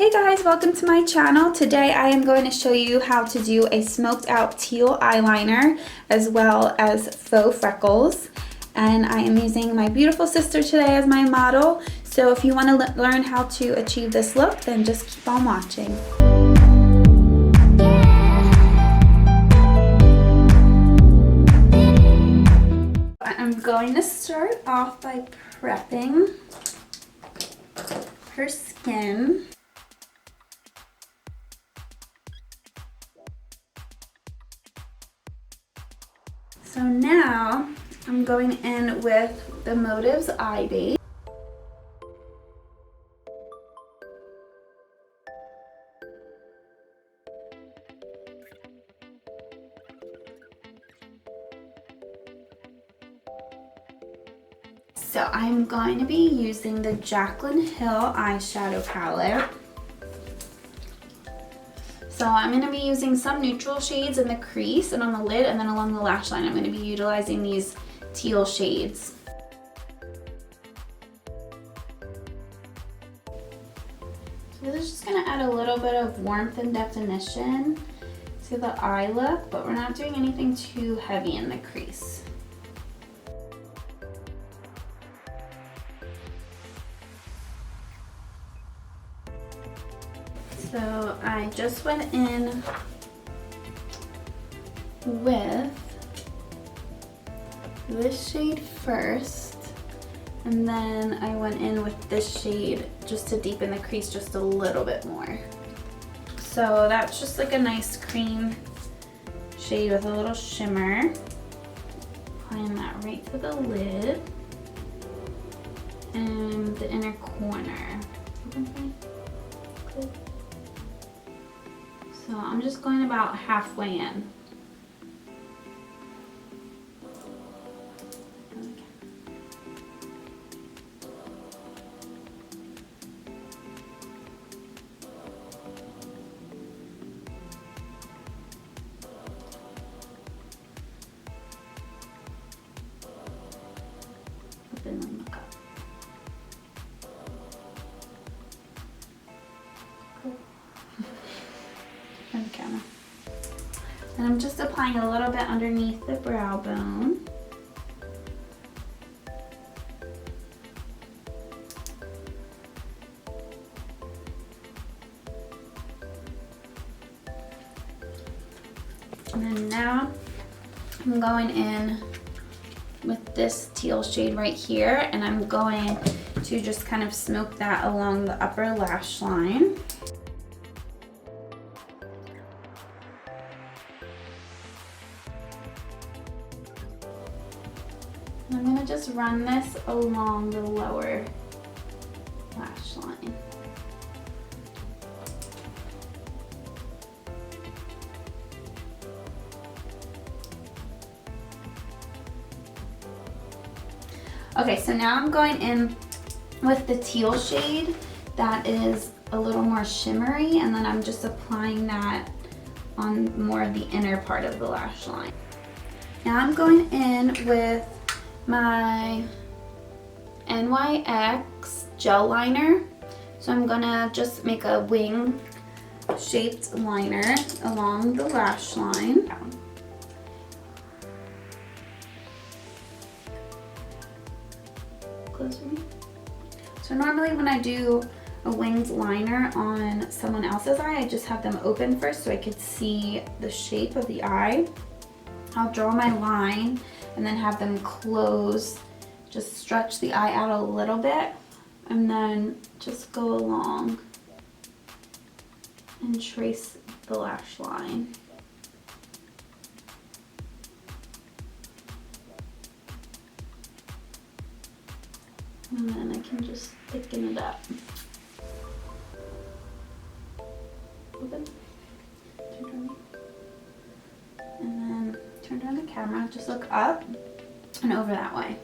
Hey guys, welcome to my channel. Today I am going to show you how to do a smoked out teal eyeliner as well as faux freckles. And I am using my beautiful sister today as my model. So if you want to learn how to achieve this look, then just keep on watching. I'm going to start off by prepping her skin. So now I'm going in with the movxJ base. So I'm going to be using the Jaclyn Hill eyeshadow palette. So I'm going to be using some neutral shades in the crease and on the lid, and then along the lash line I'm going to be utilizing these teal shades. So this is just going to add a little bit of warmth and definition to the eye look, but we're not doing anything too heavy in the crease. So I just went in with this shade first, and then I went in with this shade just to deepen the crease just a little bit more. So that's just like a nice cream shade with a little shimmer. Applying that right to the lid and the inner corner. So I'm just going about halfway in. And I'm just applying a little bit underneath the brow bone. And then now I'm going in with this teal shade right here, and I'm going to just kind of smoke that along the upper lash line. I'm going to just run this along the lower lash line. Okay, so now I'm going in with the teal shade that is a little more shimmery, and then I'm just applying that on more of the inner part of the lash line. Now I'm going in with my NYX Gel Liner. So I'm gonna just make a wing shaped liner along the lash line. Close for me. So normally when I do a winged liner on someone else's eye, I just have them open first so I could see the shape of the eye. I'll draw my line and then have them close, just stretch the eye out a little bit, and then just go along and trace the lash line. And then I can just thicken it up. Open. And then turn down the camera, just look up and over that way.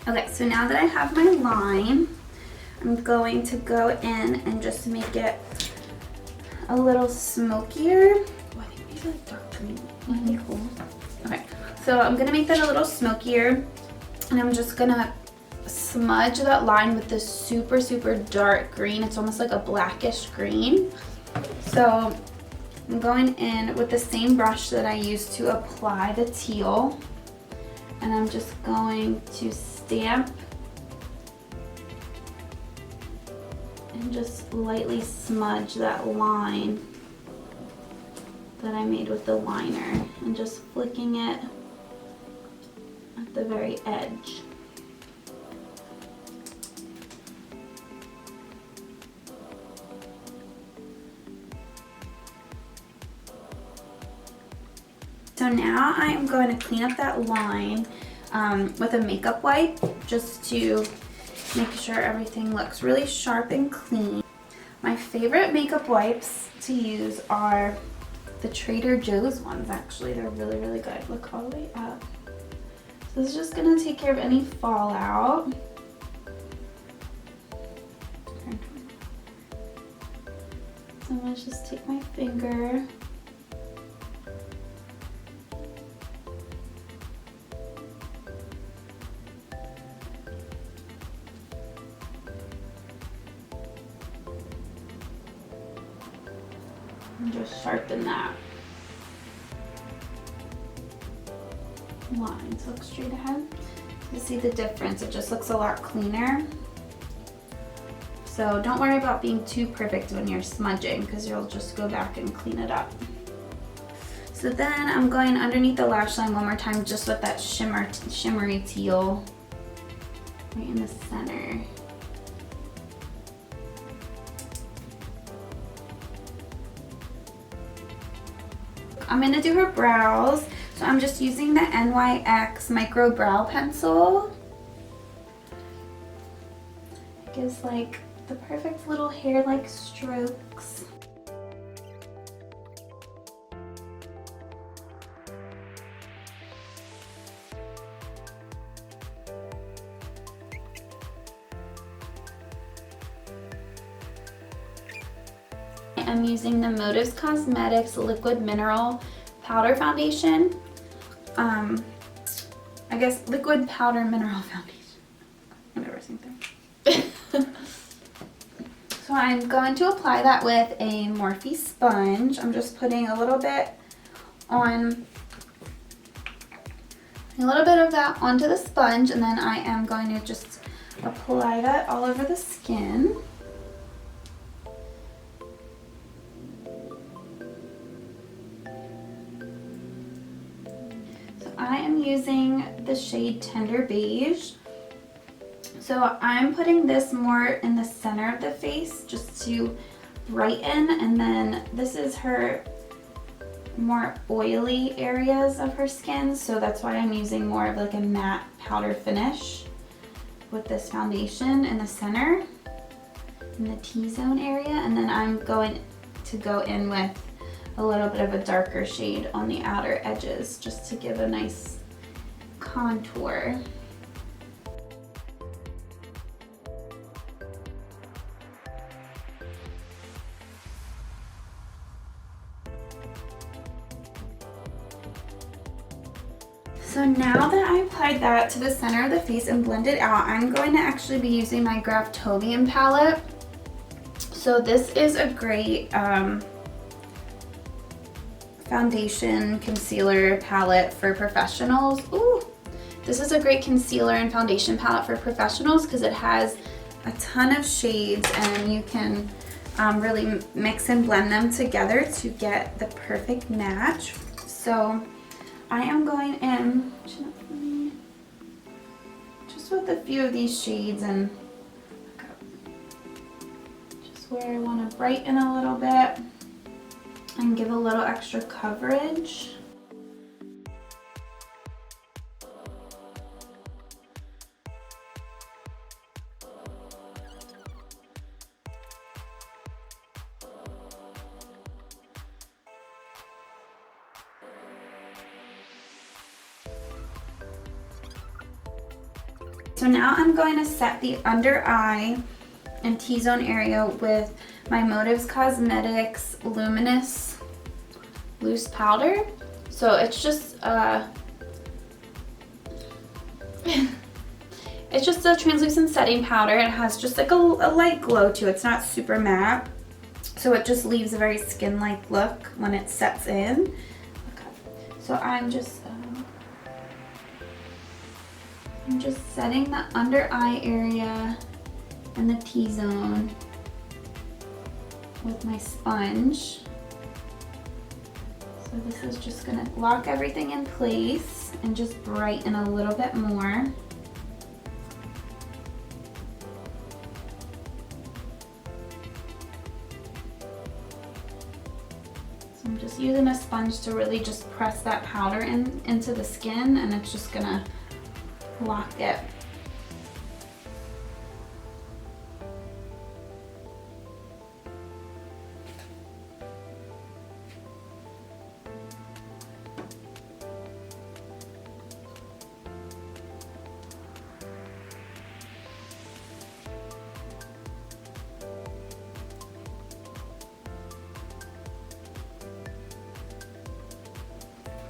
Okay, so now that I have my line, I'm going to go in and just make it a little smokier. Oh, I think these are dark green. That'd be cool. Okay, so I'm gonna make that a little smokier, and I'm just gonna smudge that line with this super, super dark green. It's almost like a blackish green. So I'm going in with the same brush that I used to apply the teal, and I'm just going to stamp and just lightly smudge that line that I made with the liner, and just flicking it at the very edge. So now I am going to clean up that line with a makeup wipe, just to make sure everything looks really sharp and clean. My favorite makeup wipes to use are the Trader Joe's ones, actually. They're really, really good. Look all the way up. So this is just going to take care of any fallout. So I'm going to just take my finger . And just sharpen that line. So look straight ahead. You see the difference. It just looks a lot cleaner. So don't worry about being too perfect when you're smudging, because you'll just go back and clean it up. So then I'm going underneath the lash line one more time, just with that shimmery teal right in the center. I'm going to do her brows, so I'm just using the NYX Micro Brow Pencil. It gives like the perfect little hair-like strokes. I'm using the Motives Cosmetics Liquid Mineral Powder Foundation. I guess Liquid Powder Mineral Foundation. Whatever, same thing. So I'm going to apply that with a Morphe sponge. I'm just putting a little bit of that onto the sponge, and then I am going to just apply that all over the skin. I am using the shade Tender Beige. So I'm putting this more in the center of the face just to brighten, and then this is her more oily areas of her skin, so that's why I'm using more of like a matte powder finish with this foundation in the center, in the T-zone area, and then I'm going to go in with a little bit of a darker shade on the outer edges just to give a nice contour. So now that I applied that to the center of the face and blended out, I'm going to actually be using my Graftobian palette. So this is a great foundation concealer palette for professionals. Ooh, this is a great concealer and foundation palette for professionals because it has a ton of shades, and you can really mix and blend them together to get the perfect match. So I am going in just with a few of these shades, and just where I want to brighten a little bit and give a little extra coverage. so now I'm going to set the under eye and T-zone area with my Motives Cosmetics Luminous loose powder. So it's just it's just a translucent setting powder. It has just like a light glow to it. It's not super matte, so it just leaves a very skin-like look when it sets in. Okay. So I'm just setting the under eye area and the T-zone with my sponge. So this is just gonna lock everything in place and just brighten a little bit more. So I'm just using a sponge to really just press that powder into the skin, and it's just gonna lock it.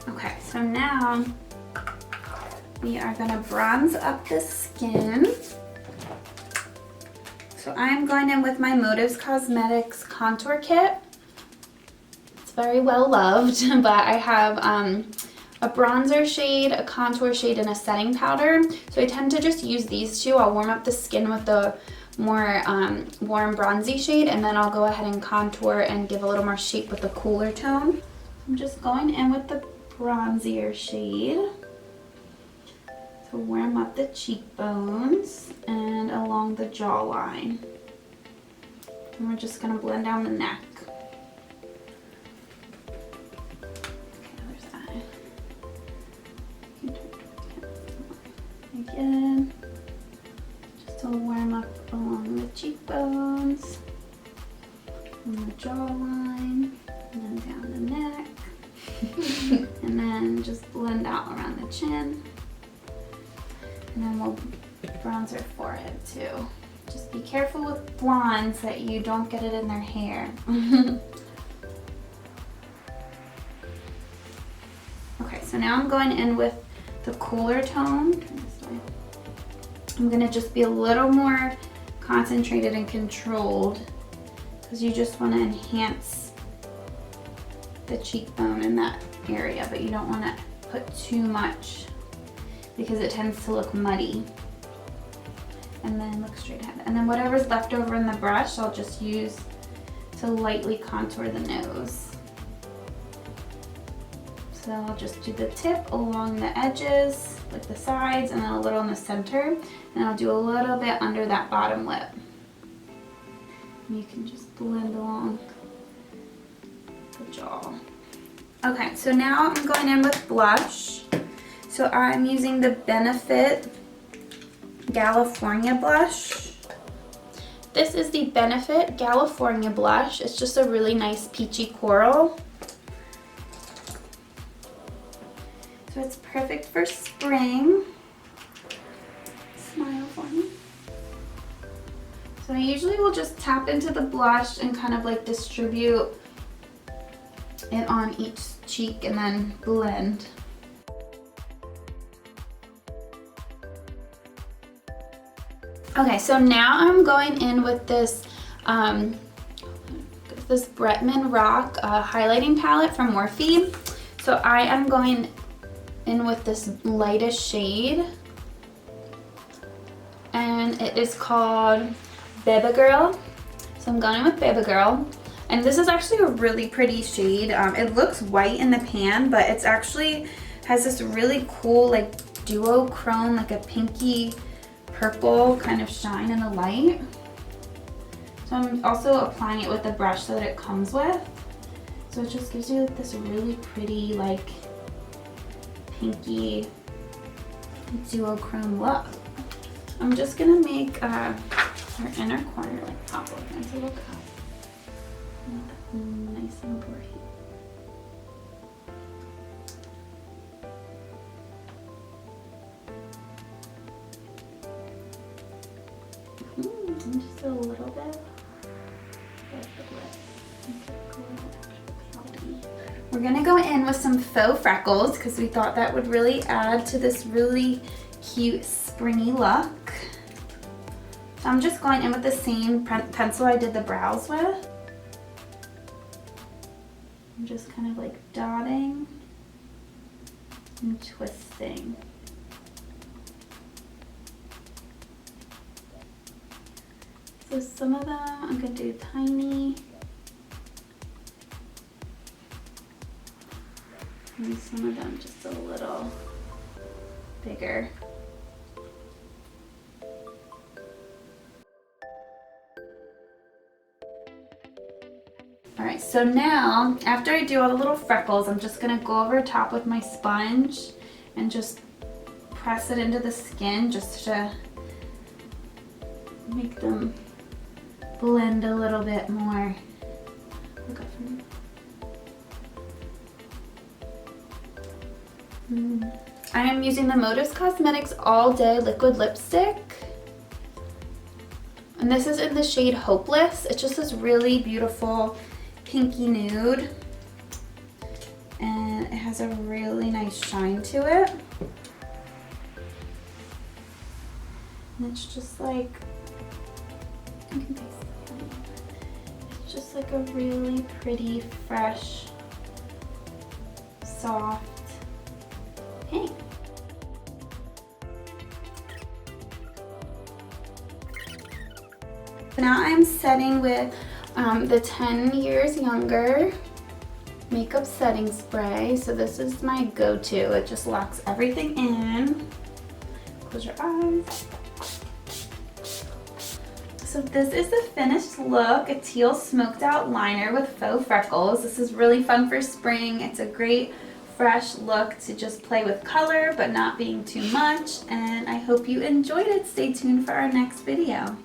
Okay, so now we are gonna bronze up the skin. So I'm going in with my Motives Cosmetics contour kit. It's very well loved, but I have a bronzer shade, a contour shade, and a setting powder. So I tend to just use these two. I'll warm up the skin with the more warm bronzy shade, and then I'll go ahead and contour and give a little more shape with the cooler tone. I'm just going in with the bronzier shade to warm up the cheekbones and along the jawline. And we're just gonna blend down the neck. Okay, other side. Again, just to warm up along the cheekbones and the jawline, and then down the neck. And then just blend out around the chin. And then we'll bronze our forehead too. Just be careful with blondes that you don't get it in their hair. Okay, so now I'm going in with the cooler tone. Turn this way. I'm gonna just be a little more concentrated and controlled because you just want to enhance the cheekbone in that area, but you don't want to put too much because it tends to look muddy. And then look straight ahead. And then whatever's left over in the brush, I'll just use to lightly contour the nose. So I'll just do the tip along the edges, like the sides, and then a little in the center. And I'll do a little bit under that bottom lip. And you can just blend along the jaw. Okay, so now I'm going in with blush. So I'm using the Benefit California blush. This is the Benefit California blush. It's just a really nice peachy coral. So it's perfect for spring. Smile for me. So I usually will just tap into the blush and kind of like distribute it on each cheek and then blend. Okay, so now I'm going in with this this Bretman Rock highlighting palette from Morphe. So I am going in with this lightest shade, and it is called Baby Girl. So I'm going in with Baby Girl. And this is actually a really pretty shade. It looks white in the pan, but it's actually has this really cool like duochrome, like a pinky purple kind of shine in the light. So I'm also applying it with the brush that it comes with. So it just gives you like this really pretty like pinky duochrome look. I'm just gonna make her inner corner like pop open to look up. Nice and bright. And just a little bit. We're gonna go in with some faux freckles because we thought that would really add to this really cute springy look. So I'm just going in with the same pencil I did the brows with. I'm just kind of like dotting and twisting. So some of them I'm gonna do tiny. And some of them just a little bigger. Alright, so now after I do all the little freckles, I'm just gonna go over top with my sponge and just press it into the skin just to make them blend a little bit more. Look up for me. I am using the Modus Cosmetics All Day Liquid Lipstick. And this is in the shade Hopeless. It's just this really beautiful pinky nude. And it has a really nice shine to it. And it's just like, it's just like a really pretty, fresh, soft pink. Now I'm setting with the 10 Years Younger makeup setting spray. So this is my go-to. It just locks everything in. Close your eyes. So this is the finished look, a teal smoked out liner with faux freckles. This is really fun for spring. It's a great fresh look to just play with color but not being too much, and I hope you enjoyed it. Stay tuned for our next video.